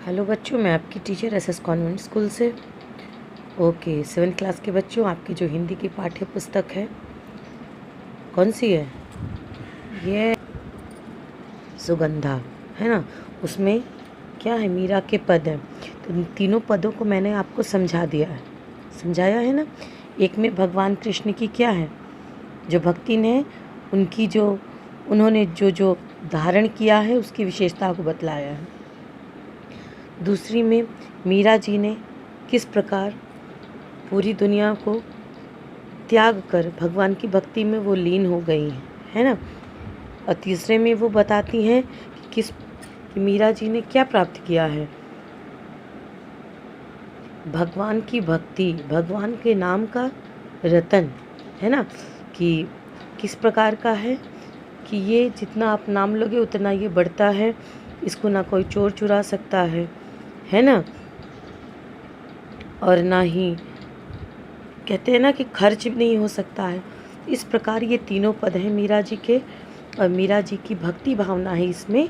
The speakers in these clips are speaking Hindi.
हेलो बच्चों, मैं आपकी टीचर एसएस कॉन्वेंट स्कूल से। ओके, 7th क्लास के बच्चों, आपकी जो हिंदी की पाठ्य पुस्तक है कौन सी है? ये सुगंधा है ना। उसमें क्या है? मीरा के पद हैं। तो इन तीनों पदों को मैंने आपको समझाया है ना। एक में भगवान कृष्ण की क्या है, जो भक्ति ने उनकी जो उन्होंने जो जो धारण किया है उसकी विशेषता को बतलाया है। दूसरी में मीरा जी ने किस प्रकार पूरी दुनिया को त्याग कर भगवान की भक्ति में वो लीन हो गई हैं, है ना। और तीसरे में वो बताती हैं कि मीरा जी ने क्या प्राप्त किया है, भगवान की भक्ति, भगवान के नाम का रतन, है ना। कि किस प्रकार का है कि ये जितना आप नाम लोगे उतना ये बढ़ता है, इसको ना कोई चोर चुरा सकता है ना। और ना ही कहते हैं ना कि खर्च भी नहीं हो सकता है। इस प्रकार ये तीनों पद हैं मीरा जी के, और मीरा जी की भक्ति भावना ही इसमें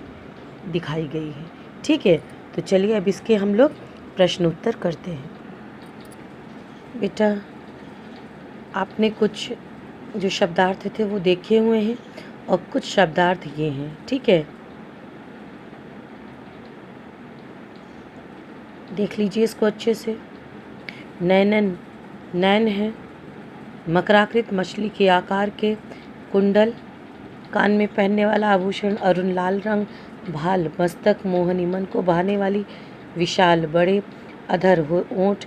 दिखाई गई है। ठीक है, तो चलिए अब इसके हम लोग प्रश्न उत्तर करते हैं। बेटा, आपने कुछ जो शब्दार्थ थे वो देखे हुए हैं और कुछ शब्दार्थ ये हैं, ठीक है। देख लीजिए इसको अच्छे से। नैनन, नैन है, मकराकृत मछली के आकार के, कुंडल, कान में पहनने वाला आभूषण, अरुण लाल रंग, भाल, मस्तक, मोहनी, मन को भाने वाली, विशाल, बड़े अधर, ओंठ,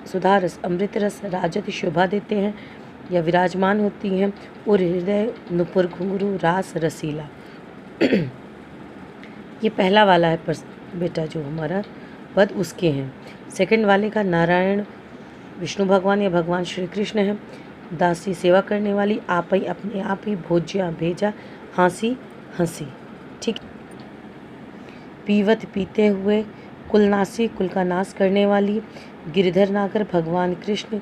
सुधारस, अमृत रस, राजति शोभा देते हैं या विराजमान होती हैं, और हृदय, नुपुर, घुंघरू, रास, रसीला। ये पहला वाला है बेटा, जो हमारा पद उसके हैं। सेकंड वाले का नारायण विष्णु भगवान या भगवान श्री कृष्ण है। दासी, सेवा करने वाली, आप ही अपने आप ही, भोज्या, भेजा, हाँसी, हंसी, ठीक। पीवत, पीते हुए, कुलनासी, कुल का नाश करने वाली, गिरधर नागर, भगवान कृष्ण,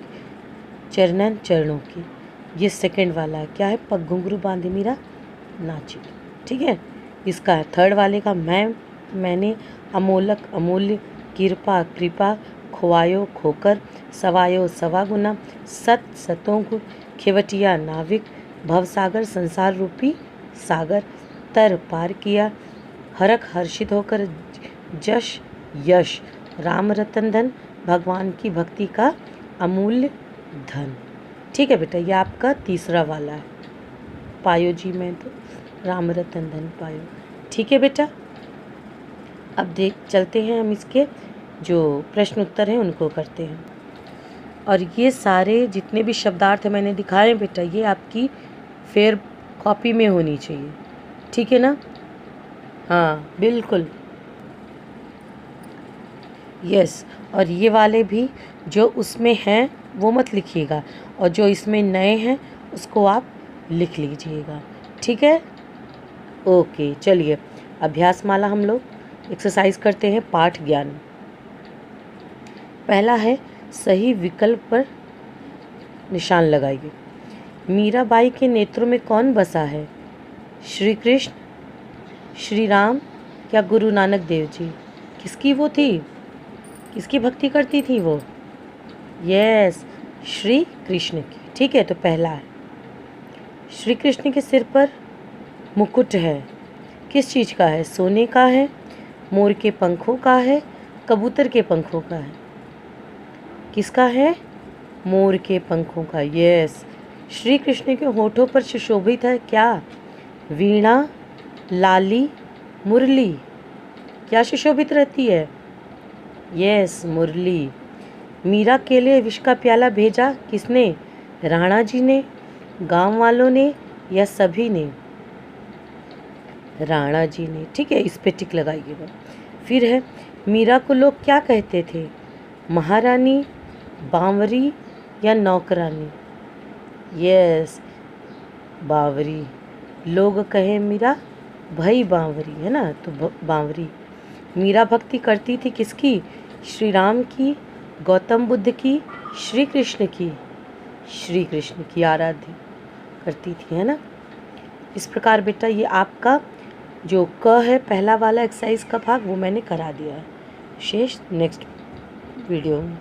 चरणन, चरणों की। ये सेकंड वाला है, क्या है? पग घुंघरू बांधे मीरा नाची, ठीक है। इसका है थर्ड वाले का मैंने, अमोलक, अमूल्य, कृपा, कृपा, खोआयो, खोकर, सवायो, सवा गुना, सतों को, खेवटिया, नाविक, भवसागर, संसार रूपी सागर, तर, पार किया, हरक, हर्षित होकर, जश, यश, राम रतन धन, भगवान की भक्ति का अमूल्य धन। ठीक है बेटा, ये आपका तीसरा वाला है। पायो जी में तो राम रतन धन पायो। ठीक है बेटा, अब चलते हैं हम इसके जो प्रश्न उत्तर हैं उनको करते हैं। और ये सारे जितने भी शब्दार्थ मैंने दिखाए बेटा, ये आपकी फेयर कॉपी में होनी चाहिए, ठीक है ना। हाँ बिल्कुल, यस। और ये वाले भी जो उसमें हैं वो मत लिखिएगा, और जो इसमें नए हैं उसको आप लिख लीजिएगा, ठीक है। ओके, चलिए अभ्यास माला हम लोग एक्सरसाइज करते हैं। पाठ ज्ञान पहला है, सही विकल्प पर निशान लगाइए। मीराबाई के नेत्रों में कौन बसा है? श्री कृष्ण, श्री राम या गुरु नानक देव जी? किसकी वो थी, किसकी भक्ति करती थी वो? यस, श्री कृष्ण की। ठीक है, तो पहला है। श्री कृष्ण के सिर पर मुकुट है, किस चीज़ का है? सोने का है, मोर के पंखों का है, कबूतर के पंखों का है? किसका है? मोर के पंखों का। यस। श्री कृष्ण के होठों पर सुशोभित है क्या? वीणा, लाली, मुरली? क्या सुशोभित रहती है? यस, मुरली। मीरा के लिए विष का प्याला भेजा किसने? राणा जी ने, गांव वालों ने या सभी ने? राणा जी ने। ठीक है, इस पे टिक लगाइएगा। फिर है, मीरा को लोग क्या कहते थे? महारानी, बांवरी या नौकरानी? यस, बांवरी। लोग कहे मीरा भाई बांवरी, है ना, तो बांवरी। मीरा भक्ति करती थी किसकी? श्री राम की, गौतम बुद्ध की, श्री कृष्ण की? श्री कृष्ण की आराध्य करती थी, है ना। इस प्रकार बेटा ये आपका जो क है पहला वाला एक्सरसाइज का भाग वो मैंने करा दिया है, शेष नेक्स्ट वीडियो में।